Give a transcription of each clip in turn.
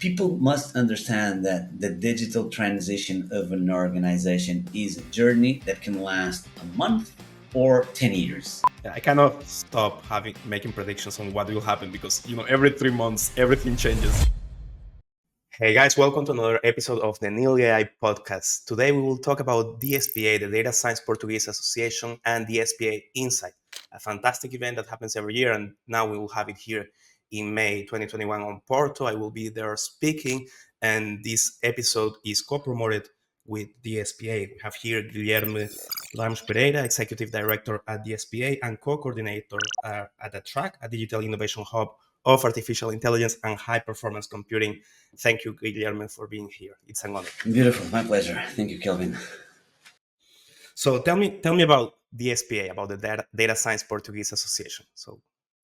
People must understand that the digital transition of an organization is a journey that can last a month or 10 years. I cannot stop having making predictions on what will happen because every 3 months everything changes. Hey guys, welcome to another episode of the NILG.AI podcast. Today we will talk about DSPA, the Data Science Portuguese Association, and DSPA Insight, a fantastic event that happens every year, and now we will have it here in May 2021 on Porto. I will be there speaking, and this episode is co-promoted with DSPA. We have here Guilherme Ramos Pereira, Executive Director at DSPA and co-coordinator at the track, a digital innovation hub of artificial intelligence and high performance computing. Thank you, Guilherme, for being here. It's an honor. Beautiful, my pleasure. Thank you, Kelvin. So tell me about DSPA, about the Data Science Portuguese Association.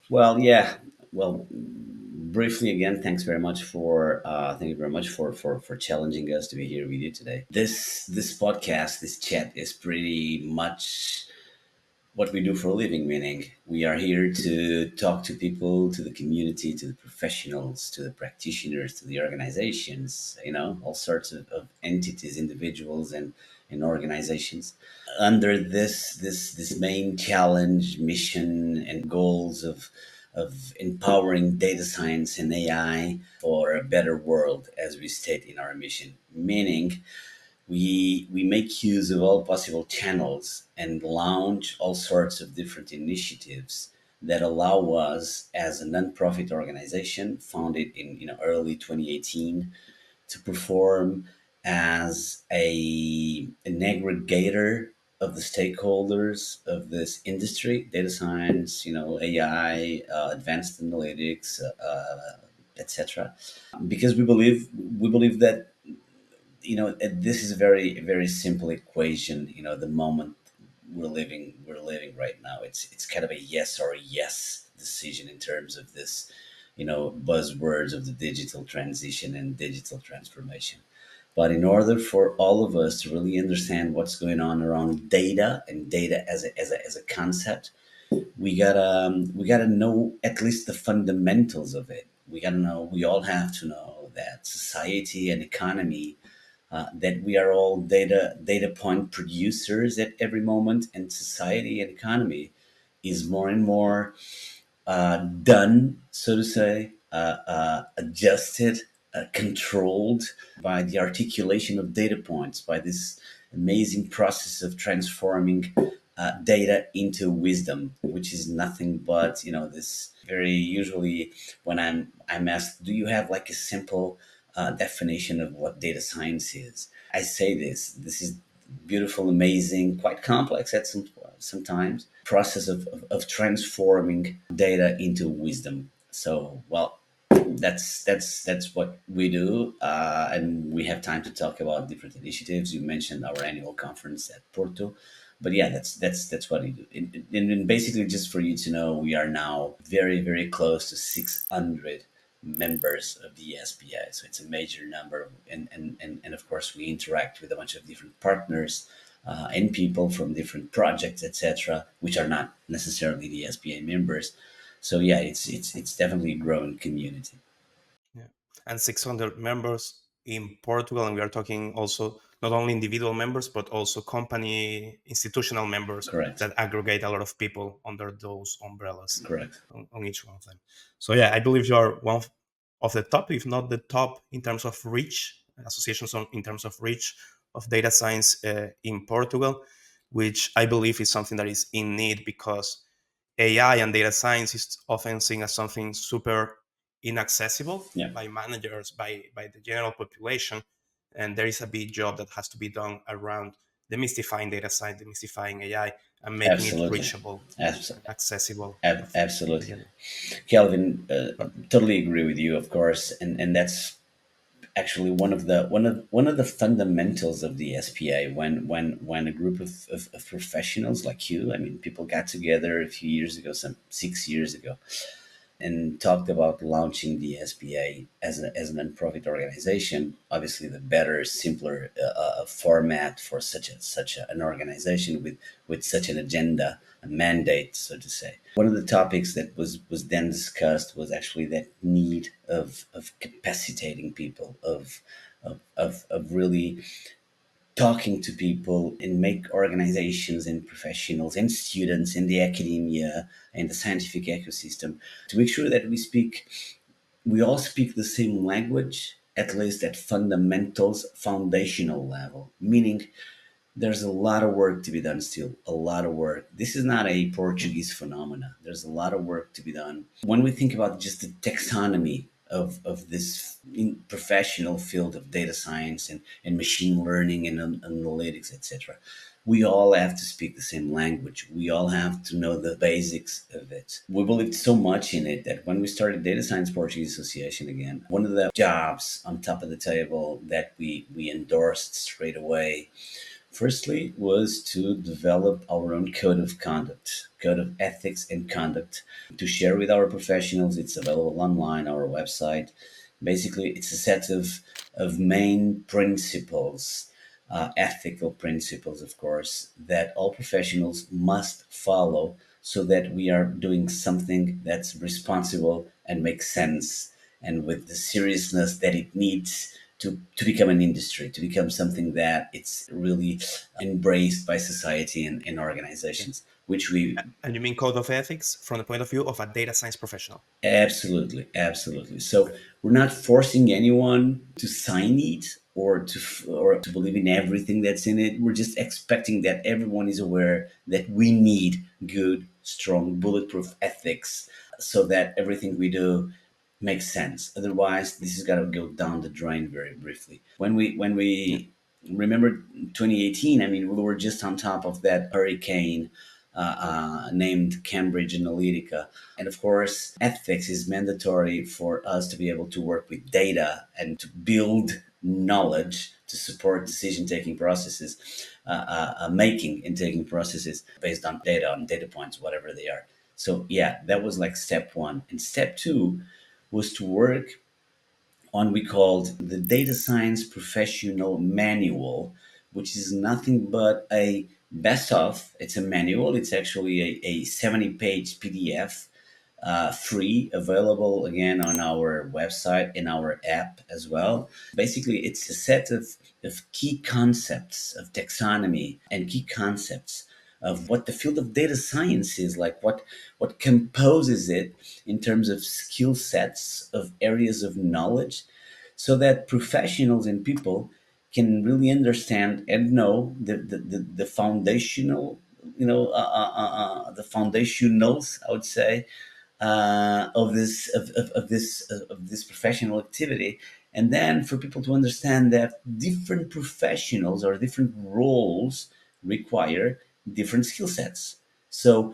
Well, yeah. Well, briefly again, thanks very much for thank you very much for challenging us to be here with you today. This podcast, this chat is pretty much what we do for a living, meaning we are here to talk to people, to the community, to the professionals, to the practitioners, to the organizations, all sorts of entities, individuals and organizations under this main challenge, mission and goals of empowering data science and AI for a better world, as we state in our mission. Meaning we make use of all possible channels and launch all sorts of different initiatives that allow us as a non-profit organization founded in early 2018 to perform as an aggregator of the stakeholders of this industry, data science, AI, advanced analytics, etc. Because we believe that this is a very simple equation. The moment we're living right now, it's kind of a yes or a yes decision in terms of this buzzwords of the digital transition and digital transformation. But in order for all of us to really understand what's going on around data and data as a concept, we gotta know at least the fundamentals of it. We all have to know that society and economy, that we are all data point producers at every moment, and society and economy is more and more done, so to say, adjusted, controlled by the articulation of data points, by this amazing process of transforming data into wisdom, which is nothing but this very usually when I'm asked, do you have like a simple definition of what data science is? I say this is beautiful, amazing, quite complex at sometimes process of transforming data into wisdom. So, well, that's what we do, and we have time to talk about different initiatives. You mentioned our annual conference at Porto, but yeah, that's what we do. And basically, just for you to know, we are now very close to 600 members of the SPA. So it's a major number. And of course, we interact with a bunch of different partners and people from different projects, etc., which are not necessarily the SPA members. So yeah, it's definitely a growing community. Yeah, and 600 members in Portugal, and we are talking also not only individual members but also company institutional members Correct. that aggregate a lot of people under those umbrellas Correct. on each one of them. So yeah, I believe you are one of the top, if not the top, in terms of reach associations in terms of reach of data science in Portugal, which I believe is something that is in need because AI and data science is often seen as something super inaccessible Yeah. by managers, by the general population. And there is a big job that has to be done around demystifying data science, demystifying AI, and making it Absolutely. reachable Abs- and accessible to the absolutely. general. Kelvin, But totally agree with you, of course, and that's actually one of the fundamentals of the SPA. When a group of professionals like you, I mean, people got together a few years ago, some 6 years ago, and talked about launching the SPA as a non-profit organization. Obviously, the better, simpler format for an organization with such an agenda, a mandate, so to say. One of the topics that was then discussed was actually that need of capacitating people, of really talking to people and make organizations and professionals and students in the academia and the scientific ecosystem to make sure that we all speak the same language, at least at fundamentals, foundational level, meaning there's a lot of work to be done still, a lot of work. This is not a Portuguese phenomena. There's a lot of work to be done. When we think about just the taxonomy of this professional field of data science and machine learning and analytics, etc., we all have to speak the same language. We all have to know the basics of it. We believed so much in it that when we started Data Science Portuguese Association again, one of the jobs on top of the table that we endorsed straight away, firstly, was to develop our own code of conduct, code of ethics and conduct to share with our professionals. It's available online, our website. Basically, it's a set of main principles, ethical principles, of course, that all professionals must follow so that we are doing something that's responsible and makes sense and with the seriousness that it needs to become an industry, to become something that it's really embraced by society and Okay. organizations, which we And you mean code of ethics from the point of view of a data science professional? absolutely, absolutely. So we're not forcing anyone to sign it or to believe in everything that's in it. We're just expecting that everyone is aware that we need good, strong, bulletproof ethics so that everything we do makes sense. Otherwise, this has got to go down the drain very briefly. Yeah. When we remember 2018, I mean, we were just on top of that hurricane named Cambridge Analytica. And of course, ethics is mandatory for us to be able to work with data and to build knowledge to support decision taking processes, making and taking processes based on data points, whatever they are. So, yeah, that was like step one. And step two was to work on we called the Data Science Professional Manual, which is nothing but a best of. It's a manual. It's actually a 70-page PDF, free, available again on our website in our app as well. Basically, it's a set of key concepts of taxonomy and key concepts of what the field of data science is like, what composes it in terms of skill sets of areas of knowledge, so that professionals and people can really understand and know the foundational, the foundationals, I would say, of this professional activity, and then for people to understand that different professionals or different roles require different skill sets. So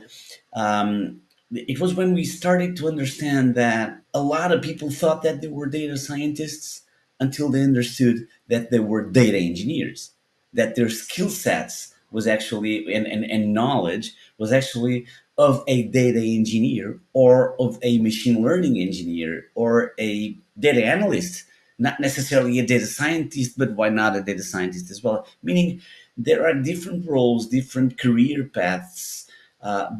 it was when we started to understand that a lot of people thought that they were data scientists until they understood that they were data engineers, that their skill sets was actually and knowledge was actually of a data engineer or of a machine learning engineer or a data analyst, not necessarily a data scientist, but why not a data scientist as well? Meaning there are different roles, different career paths,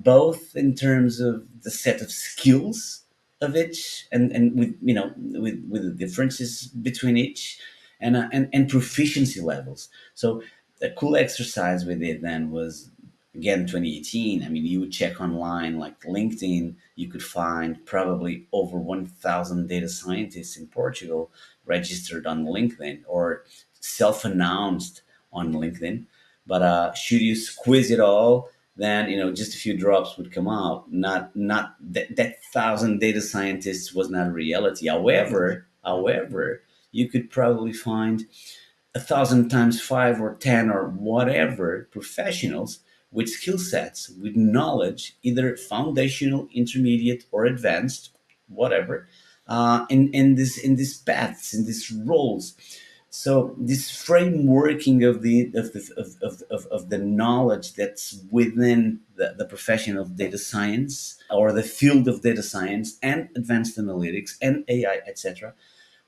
both in terms of the set of skills of each, and with with the differences between each, and proficiency levels. So a cool exercise we did then was again 2018. I mean, you would check online like LinkedIn, you could find probably over 1,000 data scientists in Portugal registered on LinkedIn or self-announced on LinkedIn. But should you squeeze it all, then just a few drops would come out. Not that thousand data scientists was not a reality. However, you could probably find 1,000 times 5 or 10 or whatever professionals with skill sets, with knowledge, either foundational, intermediate, or advanced, whatever, in these paths, in these roles. So this frameworking of the knowledge that's within the profession of data science or the field of data science and advanced analytics and AI, etc.,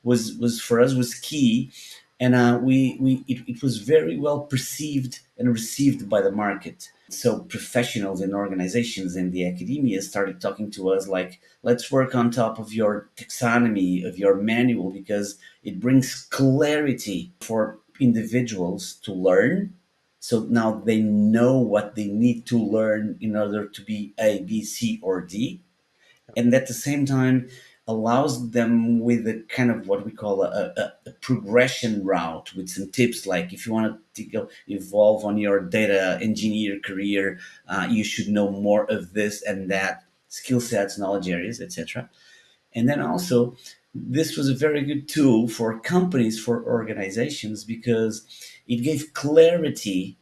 was for us was key, and it was very well perceived and received by the market. So professionals and organizations in the academia started talking to us like, let's work on top of your taxonomy of your manual because it brings clarity for individuals to learn. So now they know what they need to learn in order to be A, B, C, or D, and at the same time allows them with a kind of what we call a progression route with some tips, like if you want to go evolve on your data engineer career, you should know more of this and that skill sets, knowledge areas, etc. And then also this was a very good tool for companies, for organizations, because it gave clarity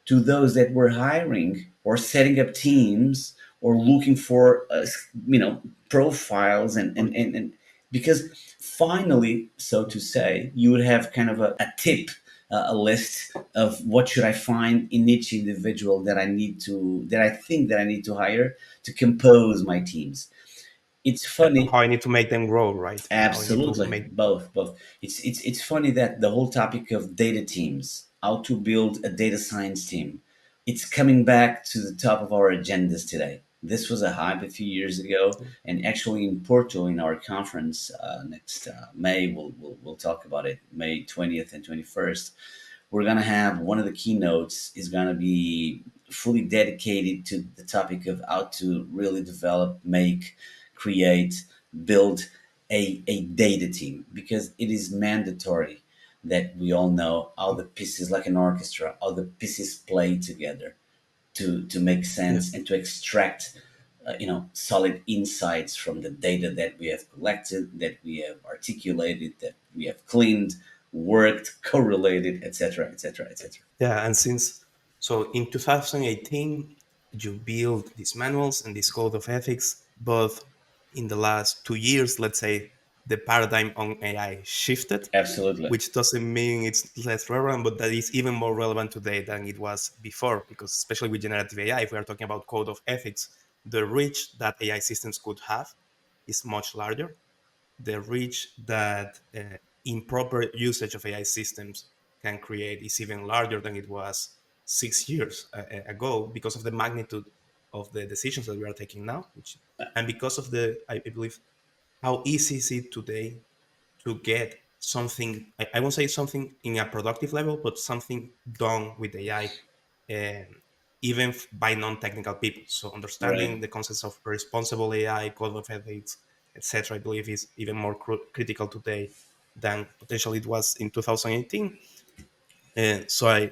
to those that were hiring or setting up teams or looking for profiles, and because finally, so to say, you would have kind of a tip, a list of what should I find in each individual that I think that I need to hire to compose my teams. It's funny. How I need to make them grow, right? How I need to Absolutely, make. both. It's funny that the whole topic of data teams, how to build a data science team, it's coming back to the top of our agendas today. This was a hype a few years ago, and actually in Porto, in our conference next May, we'll talk about it. May 20th and 21st, we're gonna have one of the keynotes is gonna be fully dedicated to the topic of how to really develop, make, create, build a data team, because it is mandatory that we all know how the pieces, like an orchestra, how the pieces play together to make Yeah. sense and to extract solid insights from the data that we have collected, that we have articulated, that we have cleaned, worked, correlated, etc., etc., etc. Yeah, and since so in 2018 you build these manuals and this code of ethics, but in the last 2 years, let's say, the paradigm on AI shifted, Absolutely. which doesn't mean it's less relevant, but that is even more relevant today than it was before, because especially with generative AI, if we are talking about code of ethics, the reach that AI systems could have is much larger. The reach that improper usage of AI systems can create is even larger than it was 6 years ago, because of the magnitude of the decisions that we are taking now, which, and because of the, I believe, how easy is it today to get something, I won't say something in a productive level, but something done with AI, um, even by non-technical people. So Right. understanding the concepts of responsible AI, code of ethics, etc., I believe is even more critical today than potentially it was in 2018. So I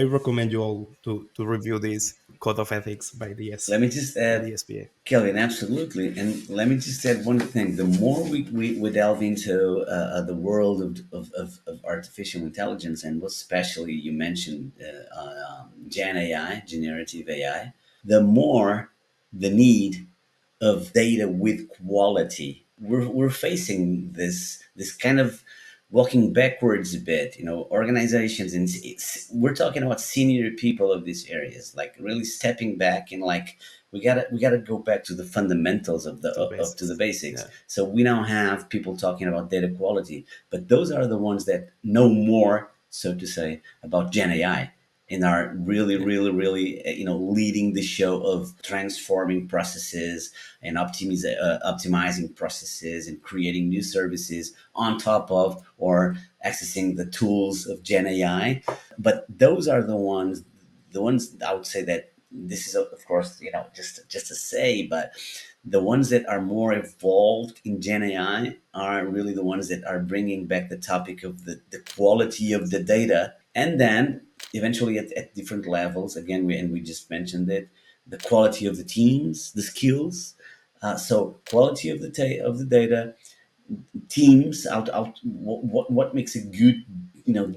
recommend you all to review this code of ethics by Let me just add, DSPA. Kelvin, absolutely. And let me just add one thing. The more we delve into the world of artificial intelligence, and especially you mentioned Gen AI, generative AI, the more the need of data with quality. We're facing this kind of walking backwards a bit, organizations, and we're talking about senior people of these areas, like really stepping back and like we gotta go back to the fundamentals of the To the to the basics. basics. Yeah. So we now have people talking about data quality, but those are the ones that know more, so to say, about Gen AI, and are really, Yeah. really, really, leading the show of transforming processes and optimizing processes and creating new services on top of or accessing the tools of Gen AI. But those are the ones I would say that this is, of course, just to say, but the ones that are more evolved in Gen AI are really the ones that are bringing back the topic of the quality of the data. And then eventually at different levels, again, we just mentioned it, the quality of the teams, the skills. So quality of of the data, teams, out what makes a good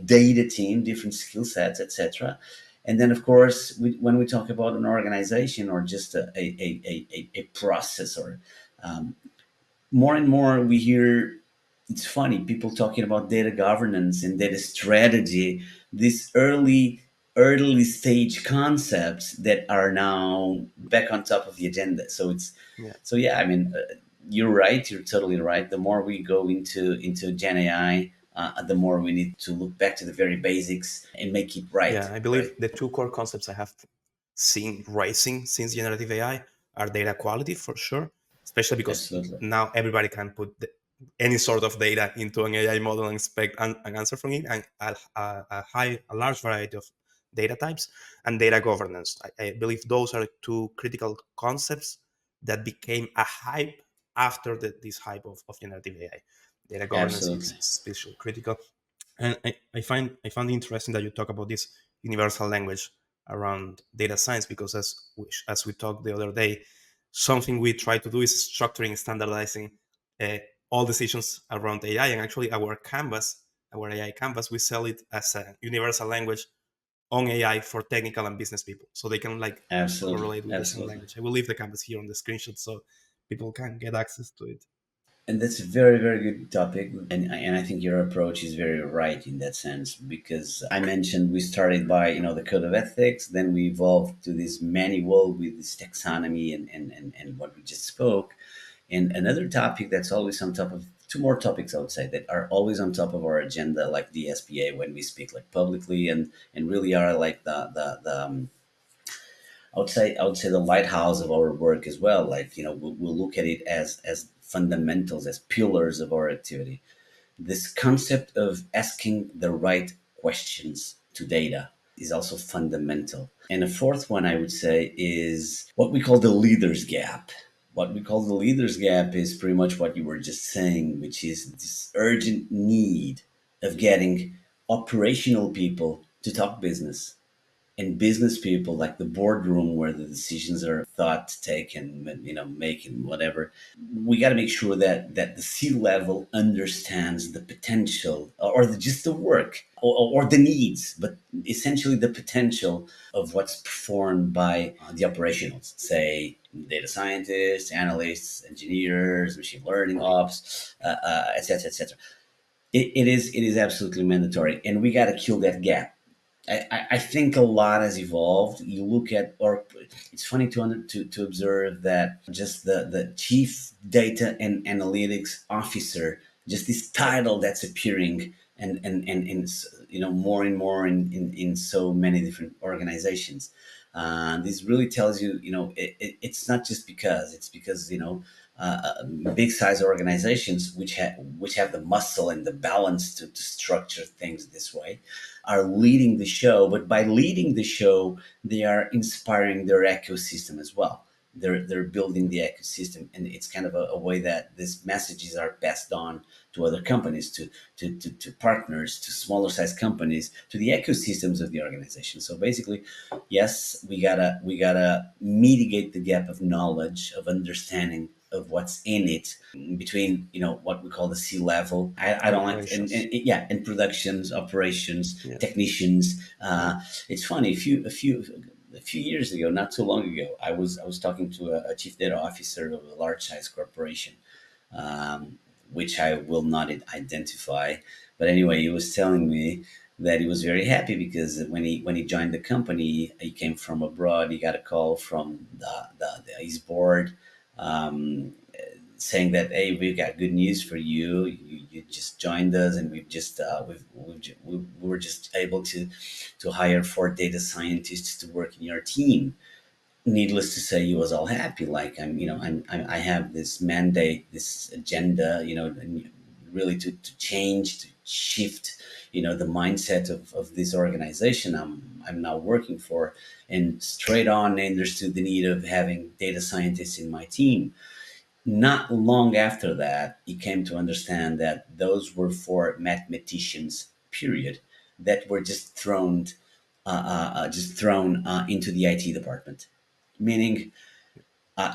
data team, different skill sets, etc. And then of course when we talk about an organization or just a process, or more and more we hear it's funny, people talking about data governance and data strategy, these early stage concepts that are now back on top of the agenda. Yeah. So yeah, I mean, you're right, you're totally right. The more we go into Gen AI, the more we need to look back to the very basics and make it right, Yeah, I right? believe the two core concepts I have seen rising since generative AI are data quality for sure, especially because Absolutely. now everybody can put any sort of data into an AI model and expect an answer from it, and a large variety of data types, and data governance. I believe those are two critical concepts that became a hype after this hype of generative AI. Data governance is Absolutely. especially critical, and I found it interesting that you talk about this universal language around data science, because as we talked the other day, something we try to do is structuring, standardizing uh, all decisions around AI. And actually, our AI canvas, we sell it as a universal language on AI for technical and business people, so they can like Absolutely. correlate with the same Absolutely. language. I will leave the canvas here on the screenshot so people can get access to it. And that's a very, very good topic. And I think your approach is very right in that sense, because I mentioned we started by, the code of ethics, then we evolved to this manual with this taxonomy and what we just spoke. And another topic that's always on top of two more topics, I would say, that are always on top of our agenda, like DSPA, when we speak like publicly and really are like the I would say the lighthouse of our work as well. Like, we'll look at it as fundamentals, as pillars of our activity. This concept of asking the right questions to data is also fundamental. And a fourth one I would say is what we call the leaders gap. What we call the leaders gap is pretty much what you were just saying, which is this urgent need of getting operational people to talk business, and business people, like the boardroom where the decisions are thought, taken, making whatever. We got to make sure that the C level understands the potential, or just the work, or the needs, but essentially the potential of what's performed by the operationals, say data scientists, analysts, engineers, machine learning ops, etc., etc. It is absolutely mandatory, and we got to kill that gap. I think a lot has evolved. You look at, or it's funny to observe that just the chief data and analytics officer, just this title that's appearing and more and more in so many different organizations. This really tells you, it's not just because, it's because, big size organizations which have the muscle and the balance to structure things this way are leading the show. But by leading the show, they are inspiring their ecosystem as well. They're building the ecosystem, and it's kind of a way that these messages are passed on to other companies, to partners, to smaller size companies, to the ecosystems of the organization. So basically, yes, we gotta mitigate the gap of knowledge, of understanding of what's in it, between what we call the C level. I And don't like, operations. yeah, and productions, operations, Yeah. technicians. Yeah. It's funny. A few years ago, not too long ago, I was talking to a chief data officer of a large size corporation, um, which I will not identify. But anyway, he was telling me that he was very happy because when he joined the company, he came from abroad. He got a call from his board, um, saying that, hey, we've got good news for you. You just joined us, and we've just we were just able to hire 4 data scientists to work in your team. Needless to say, he was all happy. Like, I have this mandate, this agenda, and really to change, to shift, the mindset of this organization I'm now working for, and straight on I understood the need of having data scientists in my team. Not long after that, he came to understand that those were for mathematicians, period, that were just thrown into the IT department. Meaning,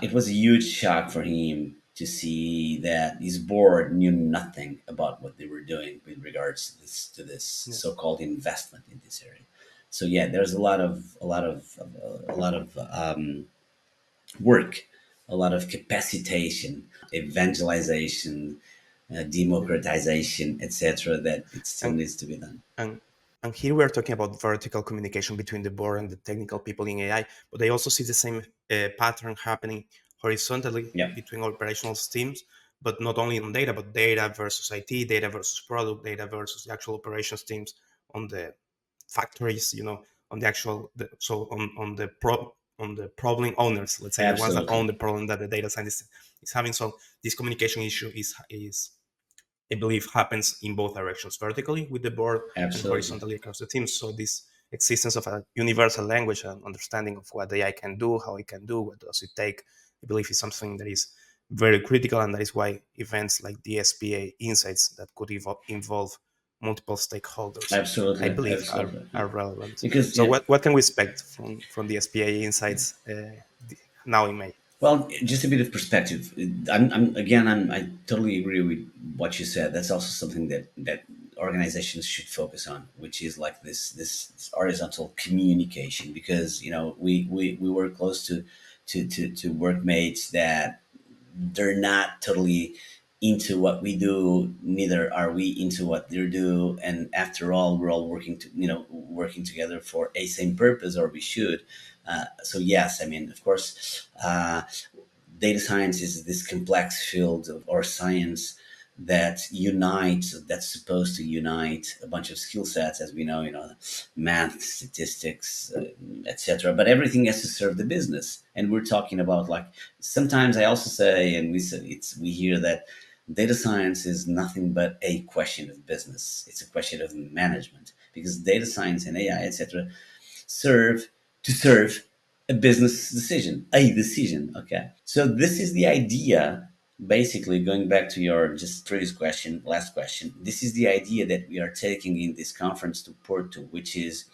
it was a huge shock for him to see that his board knew nothing about what they were doing with regards to this Yeah. so-called investment in this area. So yeah, there's a lot of work, a lot of capacitation, evangelization, democratization, etc., that it still And needs to be done. and and here we're talking about vertical communication between the board and the technical people in AI, but I also see the same pattern happening horizontally Yeah, between operational teams, but not only on data, but data versus IT, data versus product, data versus the actual operations teams on the factories, on the actual on the problem owners, let's say the ones that absolutely, own the problem that the data scientist is having. So this communication issue is I believe happens in both directions, vertically with the board and absolutely. horizontally across the teams. So this existence of a universal language and understanding of what AI can do, how it can do, what does it take, I believe is something that is very critical, and that is why events like the SPA Insights that could involve multiple stakeholders, I Absolutely, believe absolutely. Yeah. are relevant. Because So yeah, what can we expect from the SPA Insights now in May? well, just a bit of perspective. I totally agree with what you said. That's also something that organizations should focus on, which is like this horizontal communication. Because we work close to workmates that they're not totally into what we do, neither are we into what they do, and after all we're all working together for a same purpose, or we should. So yes, I mean, of course, data science is this complex field of or science that's supposed to unite a bunch of skill sets, as we know, math, statistics, etc. But everything has to serve the business, and we're talking about, like, sometimes I also say, and we hear that data science is nothing but a question of business. It's a question of management, because data science and AI, etc., serve serve a decision. Okay, so this is the idea. Basically, going back to your just previous question, last question, this is the idea that we are taking in this conference to Porto, which is,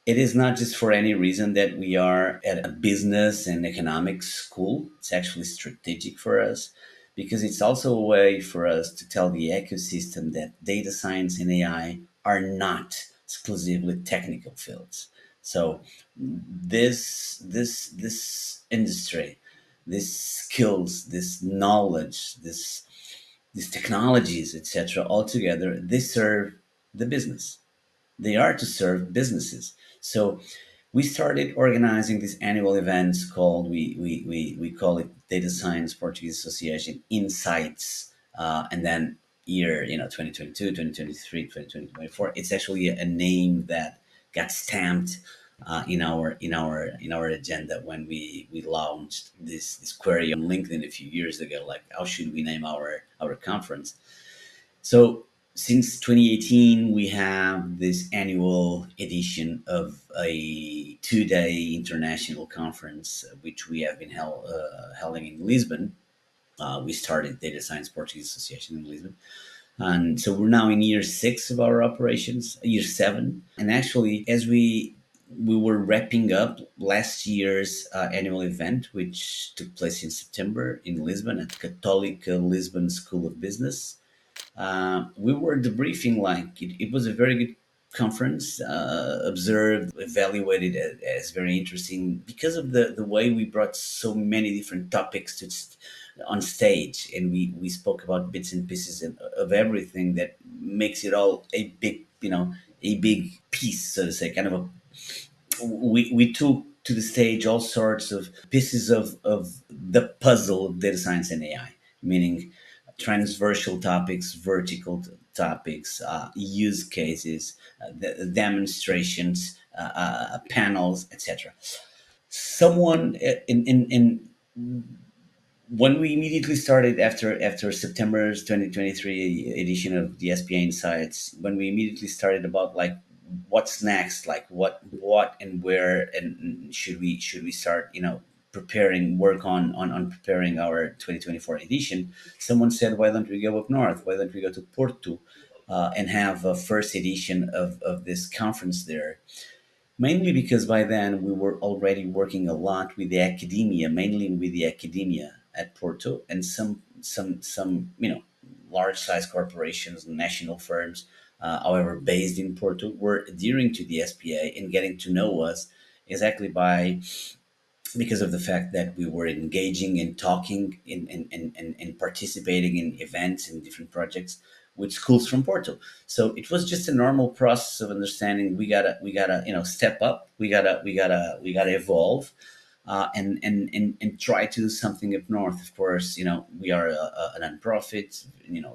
it is not just for any reason that we are at a business and economics school. It's actually strategic for us, because it's also a way for us to tell the ecosystem that data science and AI are not exclusively technical fields. So this industry, this skills, this knowledge, these technologies, etc., altogether, they serve the business. They are to serve businesses. So we started organizing these annual events called, we call it Data Science Portuguese Association Insights. And then year, 2022, 2023, 2024, it's actually a name that got stamped in our agenda when we launched this query on LinkedIn a few years ago, like, how should we name our conference? So since 2018, we have this annual edition of a 2-day international conference, which we have been holding in Lisbon. We started Data Science Portuguese Association in Lisbon. And so we're now in year 6 of our operations, year 7. And actually, as we were wrapping up last year's annual event, which took place in September in Lisbon at Católica Lisbon School of Business. We were debriefing, like, it was a very good conference, observed, evaluated as very interesting, because of the way we brought so many different topics on stage, and we spoke about bits and pieces of everything that makes it all a big piece, so to say, kind of a, we took to the stage all sorts of pieces of the puzzle of data science and AI, meaning transversal topics, vertical topics, use cases, demonstrations, panels, etc. Someone in when we immediately started after September's 2023 edition of the SPA Insights, when we immediately started about, like, what's next, like, what and where, and should we start, preparing work on preparing our 2024 edition. Someone said, why don't we go up north? Why don't we go to Porto, and have a first edition of this conference there? Mainly because by then we were already working a lot with the academia, mainly with the academia at Porto, and some large size corporations, national firms, however based in Porto, were adhering to the SPA and getting to know us exactly by because of the fact that we were engaging and talking and participating in events and different projects with schools from Porto. So it was just a normal process of understanding we gotta step up, we gotta evolve, and try to do something up north. Of course, we are a nonprofit,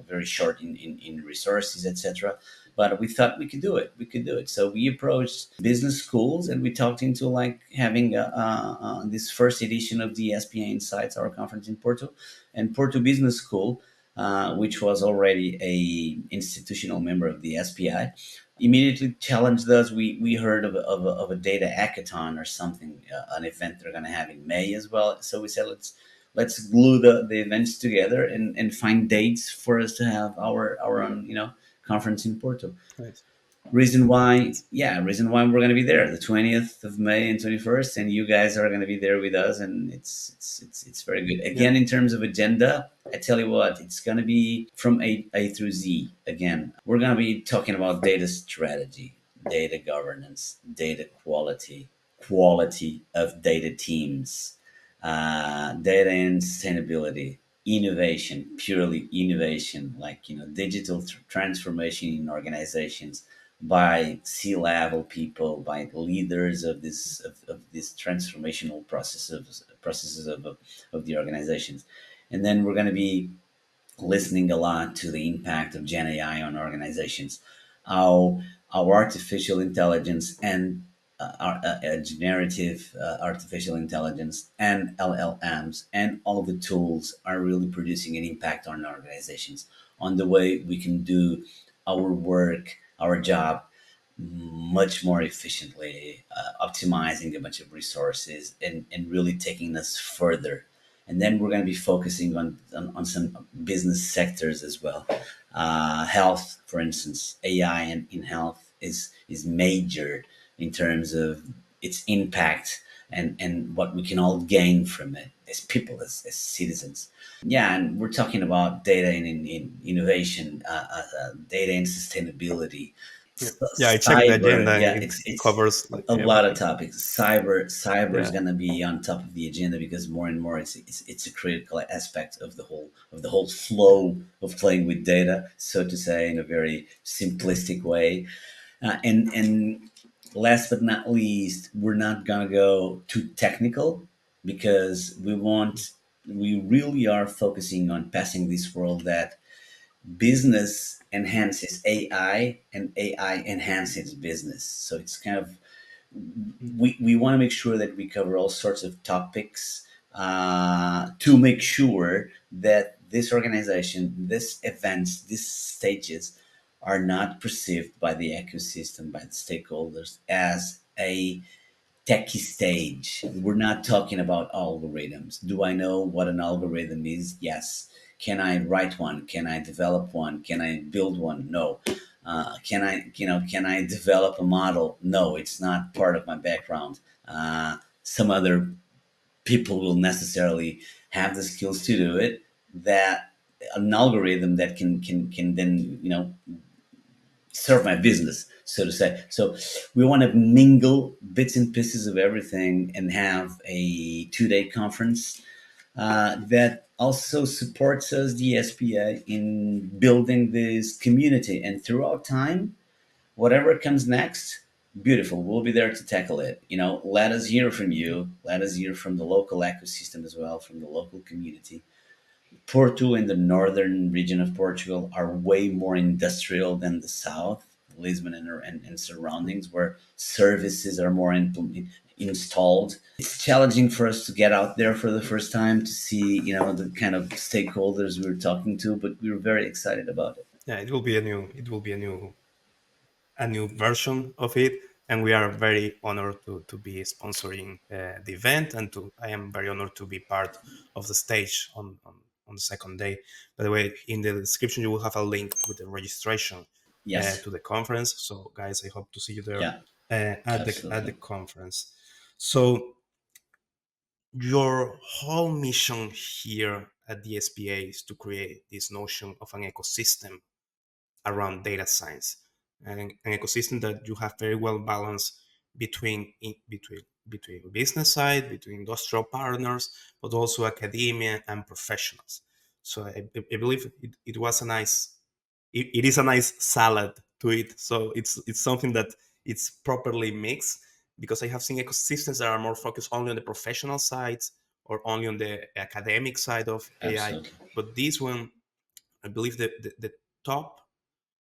very short in resources, etc. But we thought we could do it. We could do it. So we approached business schools and we talked into like having this first edition of the SPA Insights, our conference in Porto, and Porto Business School, which was already a institutional member of the SPI, immediately challenged us. We heard of a data hackathon or something, an event they're going to have in May as well. So we said let's glue the events together and find dates for us to have our own conference in Porto. Nice. Reason why, Nice. yeah, reason why we're going to be there the 20th of May and 21st, and you guys are going to be there with us, and it's very good. Yeah. Again, in terms of agenda, I tell you what, it's going to be from A through Z. Again, we're going to be talking about data strategy, data governance, data quality, quality of data teams, data and sustainability, innovation, purely innovation, like digital transformation in organizations by C-level people, by leaders of this transformational processes of the organizations. And then we're going to be listening a lot to the impact of Gen AI on organizations, how artificial intelligence and generative artificial intelligence and LLMs and all the tools are really producing an impact on organizations, on the way we can do our work, our job much more efficiently, optimizing a bunch of resources and really taking us further. And then we're going to be focusing on some business sectors as well. Health, for instance, AI in health is major in terms of its impact and what we can all gain from it as people, as citizens. Yeah, and we're talking about data in innovation, data and sustainability, Yeah. Yeah. I checked the cyber. agenda and Yeah, it it's covers like a lot of everything. topics. Cyber is Yeah. going to be on top of the agenda because more and more it's a critical aspect of the whole flow of playing with data, so to say, in a very simplistic way. And last but not least, we're not going to go too technical because we really are focusing on passing this world that business enhances AI and AI enhances business. So it's kind of, we want to make sure that we cover all sorts of topics to make sure that this organization, this events, these stages are not perceived by the ecosystem, by the stakeholders as a techie stage. We're not talking about algorithms. Do I know what an algorithm is? Yes. Can I write one? Can I develop one? Can I build one? No. Can I develop a model? No, it's not part of my background. Some other people will necessarily have the skills to do it. That an algorithm that can then serve my business, so to say. So we want to mingle bits and pieces of everything and have a 2-day conference that also supports us, the SPA, in building this community. And throughout time, whatever comes next, beautiful. We'll be there to tackle it. Let us hear from you. Let us hear from the local ecosystem as well, from the local community. Porto and the northern region of Portugal are way more industrial than the south, Lisbon and surroundings, where services are more installed. It's challenging for us to get out there for the first time to see, the kind of stakeholders we're talking to, but we're very excited about it. Yeah. It will be a new version of it, and we are very honored to be sponsoring the event, and I am very honored to be part of the stage on the second day. By the way, in the description you will have a link with the registration Yes. to the conference. So guys, I hope to see you there Yeah, at the absolutely. conference. So your whole mission here at the SPA is to create this notion of an ecosystem around data science, and an ecosystem that you have very well balanced between between business side, between industrial partners, but also academia and professionals. So I believe it was a nice, it is a nice salad to it. So it's something that it's properly mixed, because I have seen ecosystems that are more focused only on the professional sides or only on the academic side of AI. Absolutely. But this one, I believe that the top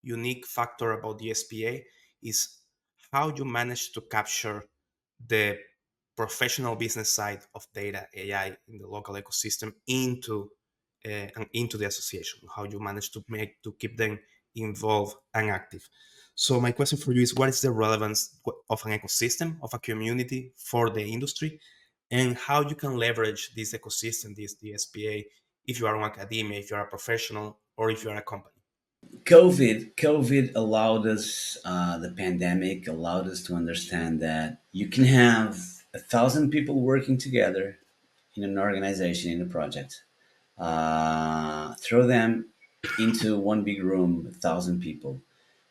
unique factor about the SPA is how you manage to capture the professional business side of data AI in the local ecosystem into the association. How you manage to keep them involved and active. So my question for you is: what is the relevance of an ecosystem, of a community for the industry, and how you can leverage this ecosystem, this the SPA, if you are an academia, if you are a professional, or if you are a company? COVID allowed us, the pandemic allowed us to understand that you can have 1,000 people working together in an organization, in a project. Throw them into one big room, 1,000 people,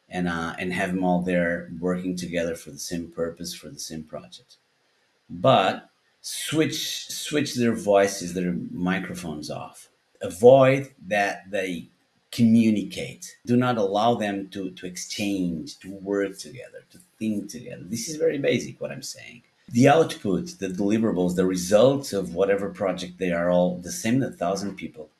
and have them all there working together for the same purpose, for the same project. But switch their voices, their microphones off. Avoid that they communicate. Do not allow them to exchange, to work together, to think together. This is very basic what I'm saying. The output, the deliverables, the results of whatever project they are all the same, 1,000 people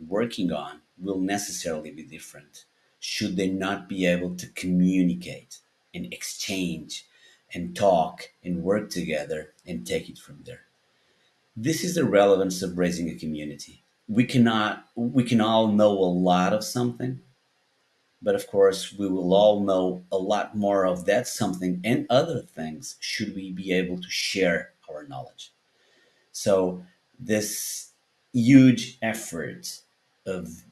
working on will necessarily be different should they not be able to communicate and exchange and talk and work together and take it from there. This is the relevance of raising a community. We can all know a lot of something, but of course we will all know a lot more of that something and other things should we be able to share our knowledge. So this huge effort of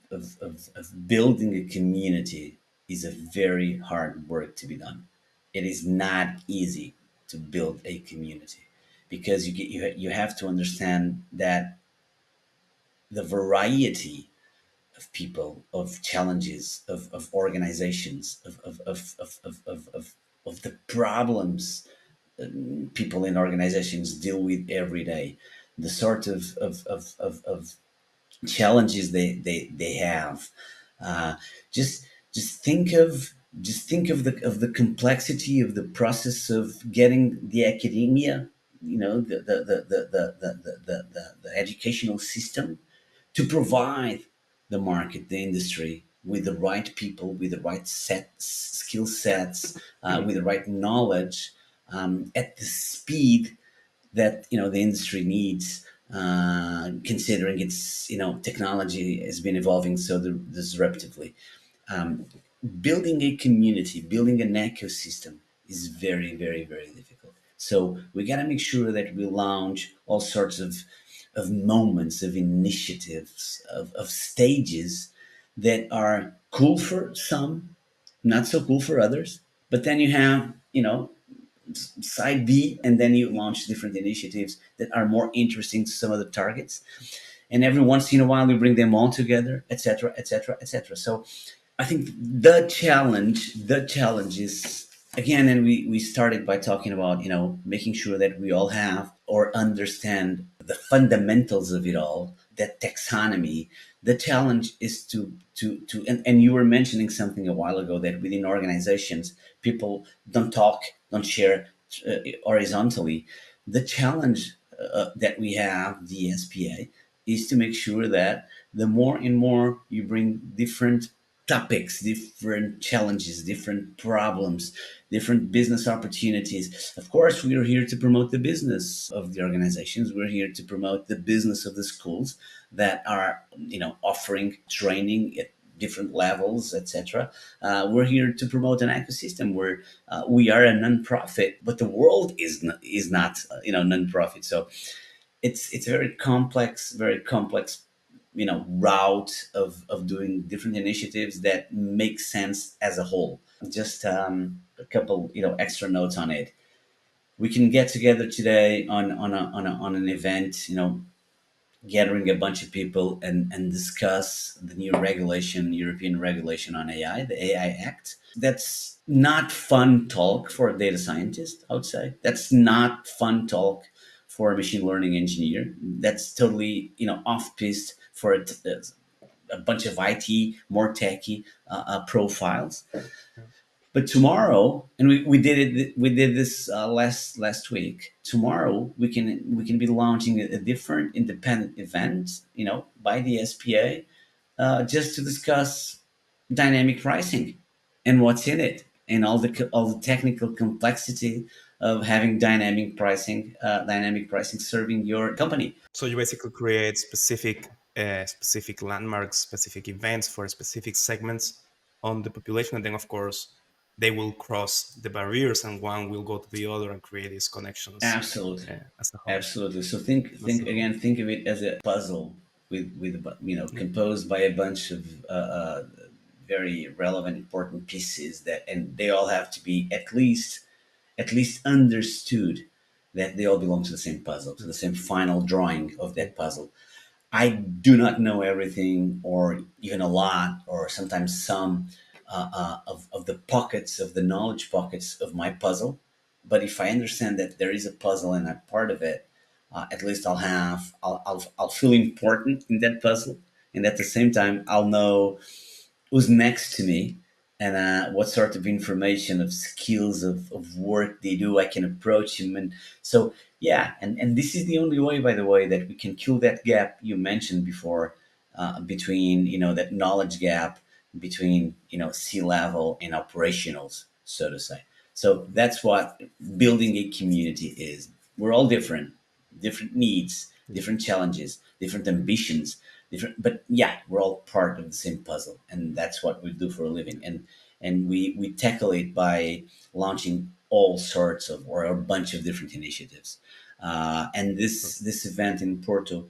building a community is a very hard work to be done. It is not easy to build a community because you have to understand that the variety of people, of challenges, of organizations, of the problems people in organizations deal with every day, the sort of challenges they have. Uh, just just think of of the complexity of the process of getting the academia, you know, the educational system to provide the market, the industry, with the right people, with the right skill sets, with the right knowledge, at the speed that the industry needs, considering its technology has been evolving so disruptively. Um, Building a community, building an ecosystem is very, very, very difficult. So we got to make sure that we launch all sorts of moments, of initiatives, of stages that are cool for some, not so cool for others. But then you have, side B, and then you launch different initiatives that are more interesting to some of the targets. And every once in a while, you bring them all together, etc., etc., etc. So I think the challenge is again, and we started by talking about making sure that we all have or understand the fundamentals of it all, that taxonomy. The challenge is and you were mentioning something a while ago that within organizations people don't talk, don't share horizontally. The challenge that we have, the SPA, is to make sure that the more and more you bring different topics, different challenges, different problems, different business opportunities. Of course, we are here to promote the business of the organizations. We're here to promote the business of the schools that are, offering training at different levels, etc. We're here to promote an ecosystem where we are a non-profit, but the world is not non-profit. So it's a very complex route of doing different initiatives that make sense as a whole. Just a couple extra notes on it. We can get together today on an event, gathering a bunch of people and discuss the new regulation, European regulation on AI, the AI Act. That's not fun talk for a data scientist, I would say. That's not fun talk for a machine learning engineer. That's totally, off piste for a bunch of IT, more techy profiles. Yeah. But tomorrow, and we did this last week. Tomorrow we can be launching a different independent event, by the SPA, just to discuss dynamic pricing and what's in it, and all the technical complexity of having dynamic pricing serving your company. So you basically create specific landmarks, specific events for specific segments on the population, and then of course they will cross the barriers, and one will go to the other and create these connections Absolutely. as a whole. Absolutely. So think As think a whole. again. Think of it as a puzzle Yeah. composed by a bunch of very relevant, important pieces and they all have to be at least understood, that they all belong to the same puzzle, to the same final drawing of Yeah. that puzzle. I do not know everything, or even a lot, or sometimes some of the pockets, of the knowledge pockets of my puzzle. But if I understand that there is a puzzle and I'm part of it, at least I'll feel important in that puzzle, and at the same time I'll know who's next to me, and what sort of information, of skills, of work they do, I can approach him. And so, yeah, and this is the only way, by the way, that we can kill that gap you mentioned before, between, that knowledge gap between, C level and operationals, so to say. So that's what building a community is. We're all different needs, Yeah. different challenges, different ambitions, different. But yeah, we're all part of the same puzzle, and that's what we do for a living. And we tackle it by launching all sorts of, or a bunch of different initiatives. And this event in Porto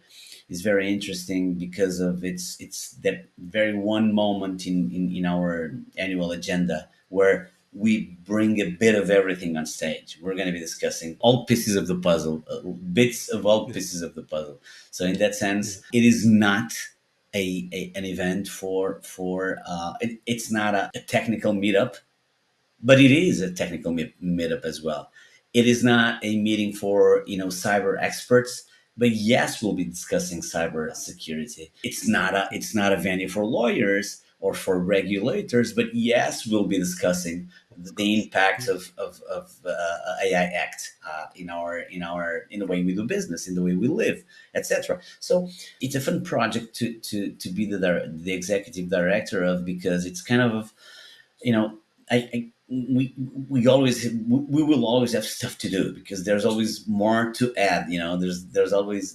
is very interesting because of it's that very one moment in our annual agenda where we bring a bit of everything on stage. We're going to be discussing all pieces of the puzzle, bits of all Yeah. pieces of the puzzle. So in that Yeah. sense, it is not an event it's not a technical meetup, but it is a technical meetup as well. It is not a meeting for cyber experts, but yes, we'll be discussing cyber security. It's not a venue for lawyers or for regulators, but yes, we'll be discussing Of the course. impacts Yeah. of AI Act, in the way we do business, in the way we live, etc. So it's a fun project to be the executive director of, because it's kind of, you know, I we will always have stuff to do, because there's always more to add. There's always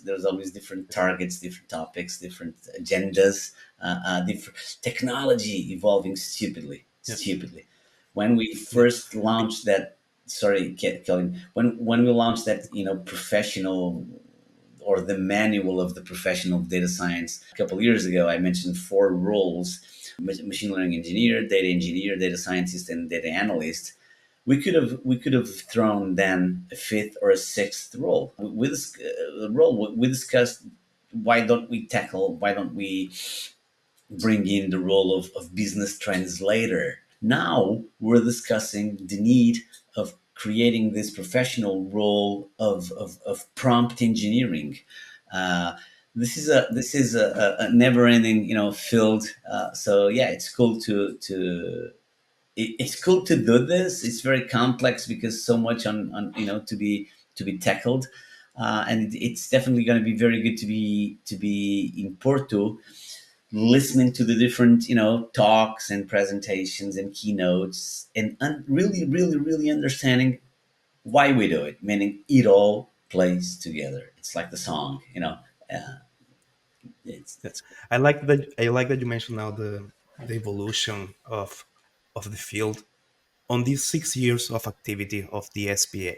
different targets, different topics, different agendas, different technology evolving Yeah. stupidly. When we Yeah. first launched that, sorry, Kelvin, when we launched that, professional, or the manual of the professional of data science a couple of years ago, I mentioned four roles: machine learning engineer, data scientist, and data analyst. We could have thrown then a fifth or a sixth role. We discussed, why don't we bring in the role of business translator. Now we're discussing the need of creating this professional role of prompt engineering. Uh, this is a never-ending, field. So yeah, it's cool to do this. It's very complex because so much on to be tackled, and it's definitely going to be very good to be in Porto, listening to the different talks and presentations and keynotes, and really really really understanding why we do it, meaning it all plays together. It's like the song, uh, it's Yeah. I like that you mentioned now the evolution of the field on these 6 years of activity of the SPA.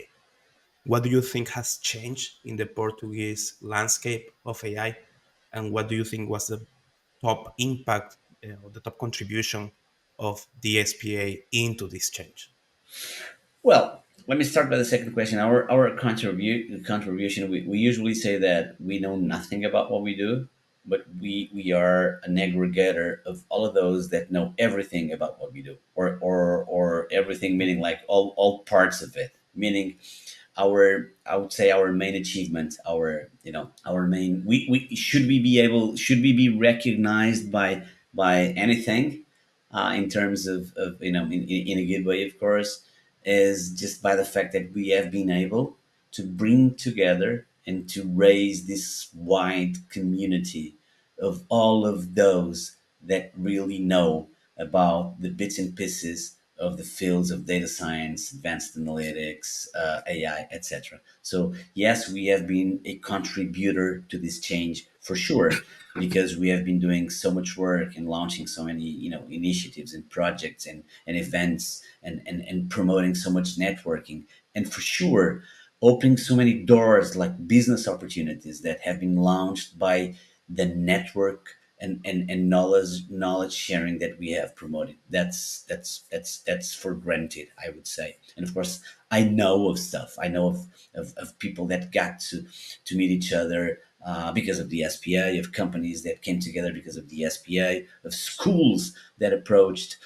What do you think has changed in the Portuguese landscape of AI, and what do you think was the top impact, or the top contribution of the SPA into this change? well. let me start by the second question. Our contribution, we usually say that we know nothing about what we do, but we are an aggregator of all of those that know everything about what we do, or everything, meaning like all parts of it, meaning our, I would say, our main achievement, our, our main, we should we be able, should we be recognized by anything, in terms of, in a good way, of course, is just by the fact that we have been able to bring together and to raise this wide community of all of those that really know about the bits and pieces of the fields of data science, advanced analytics, AI, etc. So yes, we have been a contributor to this change for sure, because we have been doing so much work and launching so many, initiatives and projects and events, and promoting so much networking, and for sure opening so many doors, like business opportunities that have been launched by the network and knowledge sharing that we have promoted. That's for granted, I would say. And of course, I know of stuff. I know of people that got to meet each other, because of the SPA, of companies that came together because of the SPA, of schools that approached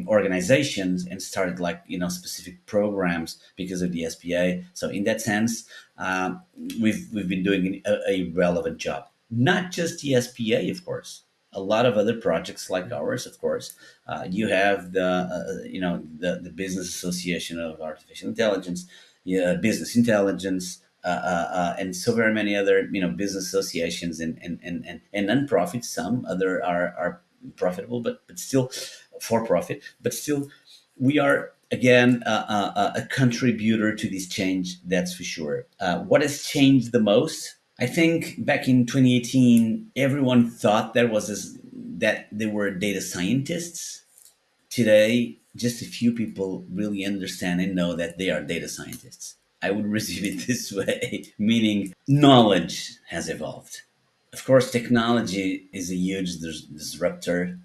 organizations and started, like, specific programs because of the SPA. So in that sense, we've been doing a relevant job. Not just the SPA, of course. A lot of other projects like ours, of course. You have the Business Association of Artificial Intelligence, yeah, Business Intelligence, and so very many other, business associations and nonprofits. Some other are profitable, but still for profit. But still, we are again a contributor to this change. That's for sure. What has changed the most? I think back in 2018, everyone thought that they were data scientists. Today, just a few people really understand and know that they are data scientists. I would receive it this way, meaning knowledge has evolved. Of course, technology is a huge disruptor.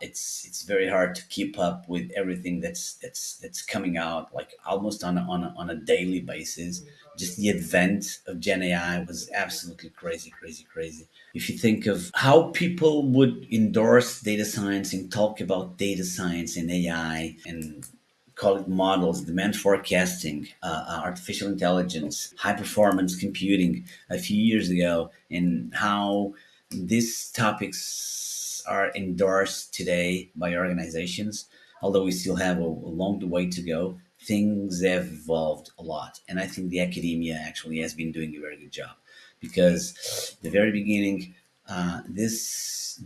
It's very hard to keep up with everything that's coming out, like almost on a daily basis. Just the advent of Gen AI was absolutely crazy, crazy, crazy. If you think of how people would endorse data science and talk about data science and AI and call it models, demand forecasting, artificial intelligence, high performance computing a few years ago, and how these topics are endorsed today by organizations, although we still have a long way to go, things have evolved a lot. And I think the academia actually has been doing a very good job, because the very beginning, this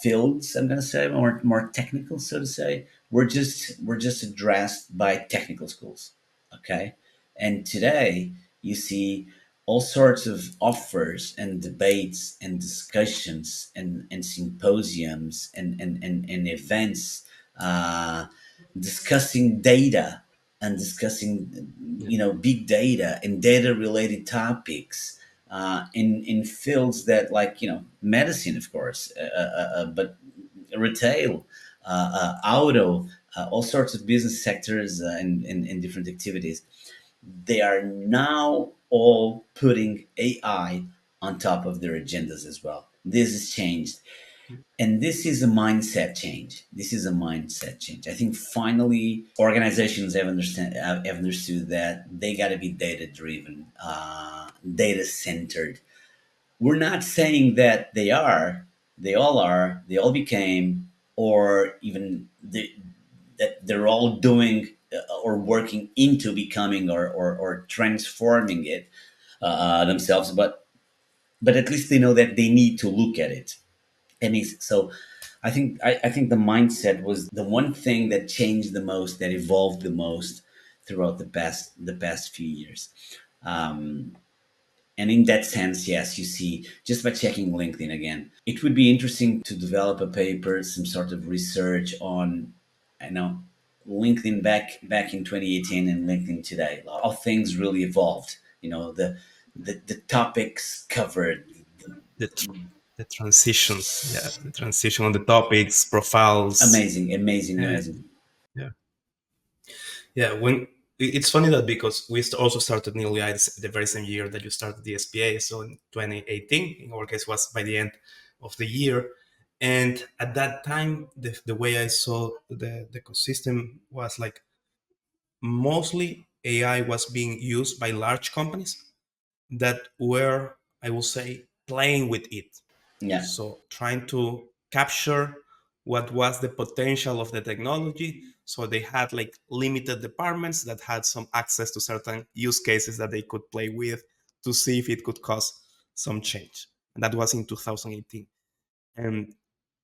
fields, I'm going to say, more technical, so to say, we're just addressed by technical schools, okay. And today you see all sorts of offers and debates and discussions and symposiums and events, discussing data and discussing, Yeah. big data and data related topics, in fields that, like, medicine, of course, but retail, auto, all sorts of business sectors, and different activities. They are now all putting AI on top of their agendas as well. This has changed. And this is a mindset change. This is a mindset change. I think finally organizations have understood that they got to be data driven, data centered. We're not saying that they are, they all became, or even that they're all doing, or working into becoming, or transforming it, themselves, but at least they know that they need to look at it. And so I think the mindset was the one thing that changed the most, that evolved the most throughout the past few years. Um, and in that sense, yes, you see, just by checking LinkedIn again, it would be interesting to develop a paper, some sort of research on, I know, LinkedIn back in 2018 and LinkedIn today. How things really evolved. The topics covered. The, tr- the transitions, yeah, the transition on the topics, profiles. Amazing, amazing, Uh, amazing. yeah, yeah. it's funny that because we also started NILG.AI the very same year that you started DSPA, so in 2018, in our case was by the end of the year. And at that time, the way I saw the ecosystem was like mostly AI was being used by large companies that were, I will say, playing with it. Yeah. So trying to capture what was the potential of the technology. So they had like limited departments that had some access to certain use cases that they could play with to see if it could cause some change. And that was in 2018. And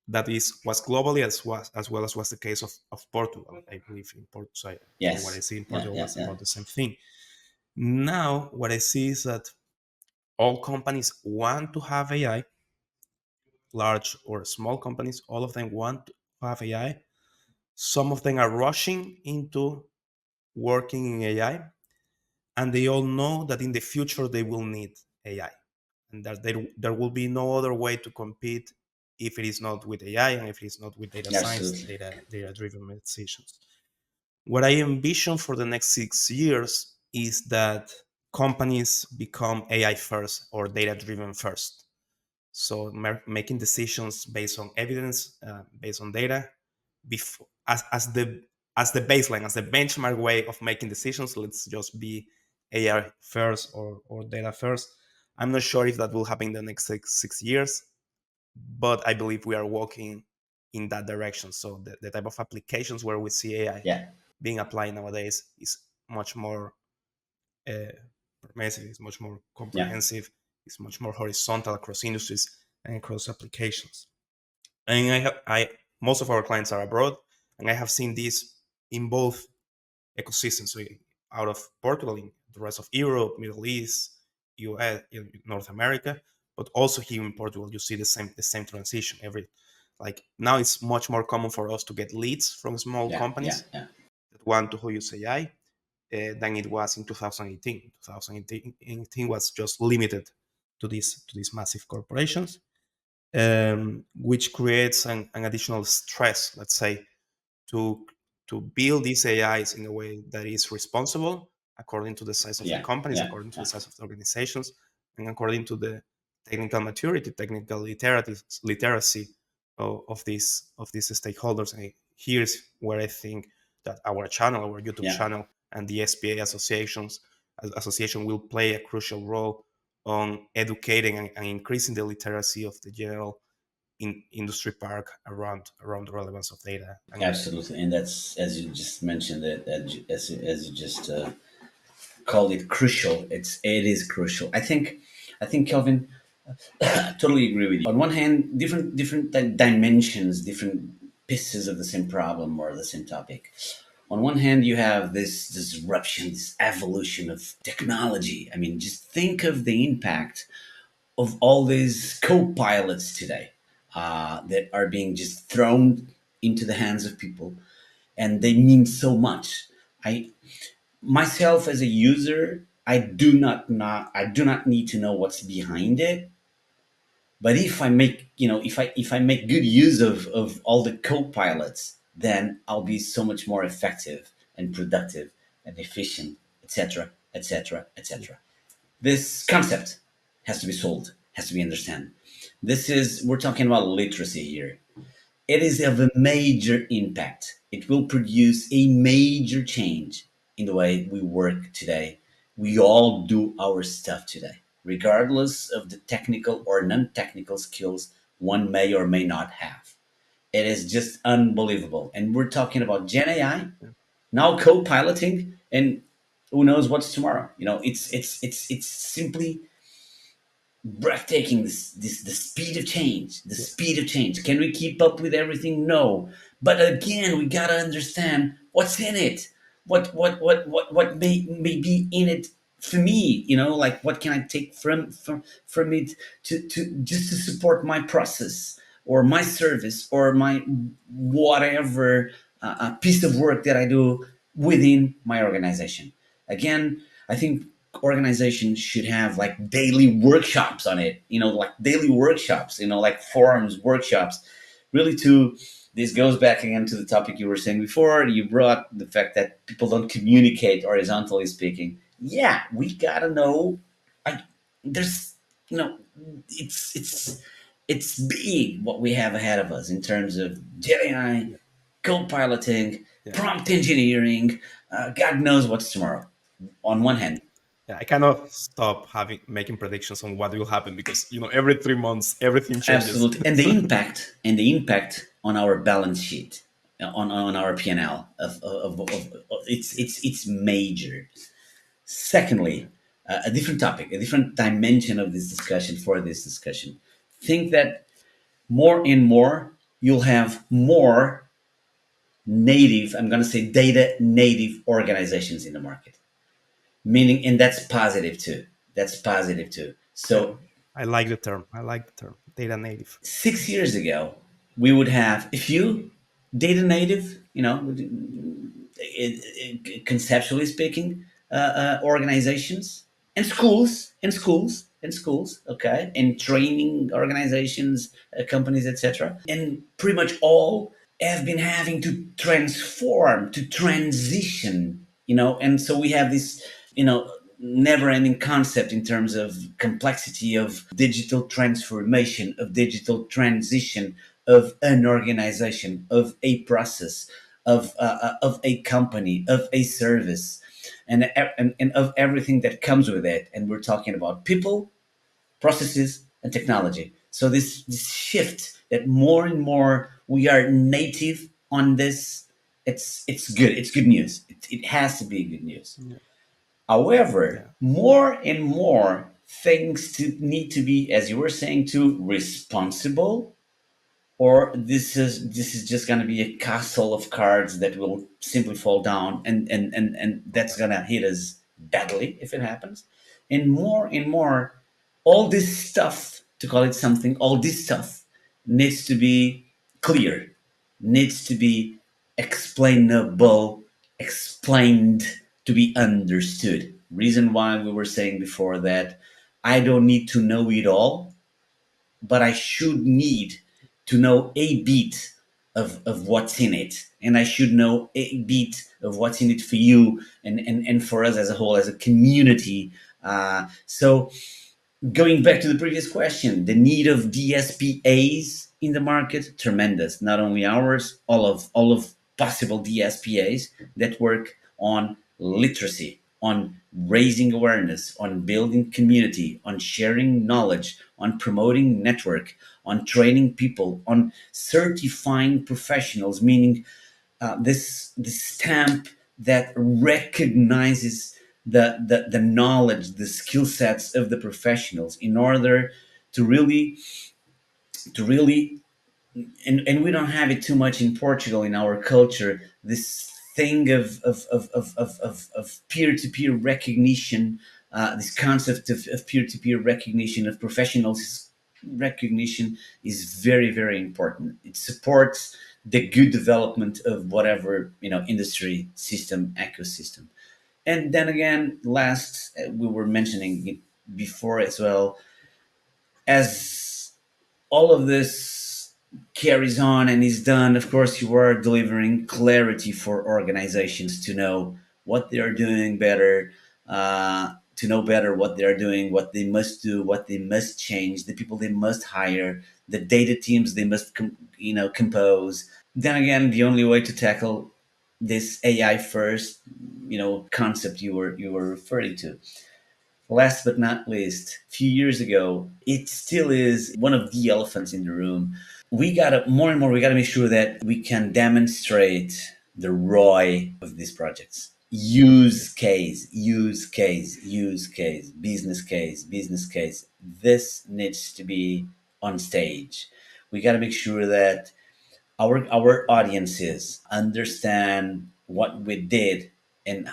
that is was globally as well as was the case of Portugal. I believe in Portugal. So from what I Yes. see in Yeah. Portugal Yeah. was Yeah. about the same thing. Now what I see is that all companies want to have AI, large or small companies, all of them want to have AI. Some of them are rushing into working in AI, and they all know that in the future they will need AI, and that there will be no other way to compete if it is not with AI and if it is not with data science, Absolutely. data driven decisions. What I envision for the next 6 years is that companies become AI first or data driven first. So making decisions based on evidence, based on data, before as the baseline, as the benchmark way of making decisions. Let's just be AI first or data first. I'm not sure if that will happen in the next six years, but I believe we are walking in that direction. So the type of applications where we see AI Yeah. being applied nowadays is much more uh, pervasive, it's much more Yeah. comprehensive, it's much more horizontal across industries and across applications. And I most of our clients are abroad, and I have seen this in both ecosystems. So out of Portugal, in the rest of Europe, Middle East, US, in North America, but also here in Portugal, you see the same transition. Every like now, it's much more common for us to get leads from small Yeah. Yeah. companies Yeah. that want to use AI than it was in 2018. 2018 was just limited to these massive corporations, which creates an additional stress, let's say, to to build these AIs in a way that is responsible according to the size of the Yeah. companies, Yeah. according to the Yeah. size of the organizations, and according to the technical maturity, technical literacy of these stakeholders. And here's where I think that our channel, our YouTube Yeah. channel, and the SPA association will play a crucial role on educating and increasing the literacy of the general industry park around the relevance of data and AI. Absolutely. And that's, as you just mentioned, as you just called it, crucial. It is crucial. I think Kelvin, I totally agree with you. On one hand, different dimensions, different pieces of the same problem or the same topic. On one hand, you have this disruption, this evolution of technology. I mean, just think of the impact of all these co-pilots today that are being just thrown into the hands of people, and they mean so much. I myself as a user, I do not need to know what's behind it. But if I make, if I make good use of all the co-pilots, then I'll be so much more effective and productive and efficient, etc., etc., Yeah, etc. This concept has to be sold, has to be understood. We're talking about literacy here. It is of a major impact. It will produce a major change in the way we work today. We all do our stuff today, regardless of the technical or non technical skills one may or may not have. It is just unbelievable. And we're talking about Gen AI, yeah, now co piloting, and who knows what's tomorrow. It's simply breathtaking, this the speed of change, the yeah, speed of change. Can we keep up with everything? No. But again, we got to understand what's in it, what may be in it for me, like what can I take from it to just to support my process or my service or my whatever piece of work that I do within my organization. Again, I think organizations should have like daily workshops on it, like daily workshops, like forums, workshops, really to This goes back again to the topic you were saying before. You brought the fact that people don't communicate horizontally speaking. Yeah, we gotta know. I, there's, you know, it's big what we have ahead of us in terms of AI, Yeah, co-piloting, yeah, prompt engineering. God knows what's tomorrow. On one hand, yeah. I cannot stop having making predictions on what will happen because every 3 months everything changes. absolutely, and the impact on our balance sheet, on our P and L it's major. Secondly, a different topic, a different dimension of this discussion for this discussion. Think that more and more you'll have more native, I'm going to say data native organizations in the market, meaning, and that's positive too. That's positive too. Yeah, So I like the term. I like the term data native. 6 years ago, we would have a few data native, conceptually speaking, organizations and schools, okay, and training organizations, companies, etc. And pretty much all have been having to transform, to transition, and so we have this, never ending concept in terms of complexity of digital transformation, of digital transition, of an organization, of a process, of a company, of a service, and of everything that comes with it. And we're talking about people, processes, and technology. So this shift that more and more we are native on this, it's good. It's good news. It has to be good news. Yeah, However, yeah, more and more things need to be, as you were saying, too responsible, or this is just going to be a castle of cards that will simply fall down, and that's going to hit us badly if it happens. And more, all this stuff, to call it something, all this stuff needs to be clear, needs to be explainable, explained, to be understood. Reason why we were saying before that I don't need to know it all, but I should need to know a bit of what's in it. And I should know a bit of what's in it for you, and for us as a whole, as a community. So going back to the previous question, the need of DSPAs in the market, tremendous. Not only ours, all of possible DSPAs that work on literacy, on raising awareness, on building community, on sharing knowledge, on promoting network, on training people, on certifying professionals, meaning this stamp that recognizes the knowledge, the skill sets of the professionals, in order to really, and we don't have it too much in Portugal in our culture, this thing of peer-to-peer recognition, this concept of peer-to-peer recognition, of professionals recognition, is very, very important. It supports the good development of whatever, industry system, ecosystem. And then again, last, we were mentioning it before as well, as all of this carries on and is done, of course, you are delivering clarity for organizations to know what they are doing better, to know better what they are doing, what they must do, what they must change, the people they must hire, the data teams they must, compose. Then again, the only way to tackle this AI first, concept you were referring to. Last but not least, a few years ago, it still is one of the elephants in the room. We gotta, more and more, we gotta make sure that we can demonstrate the ROI of these projects. Use case, business case. This needs to be on stage. We gotta make sure that our audiences understand what we did, and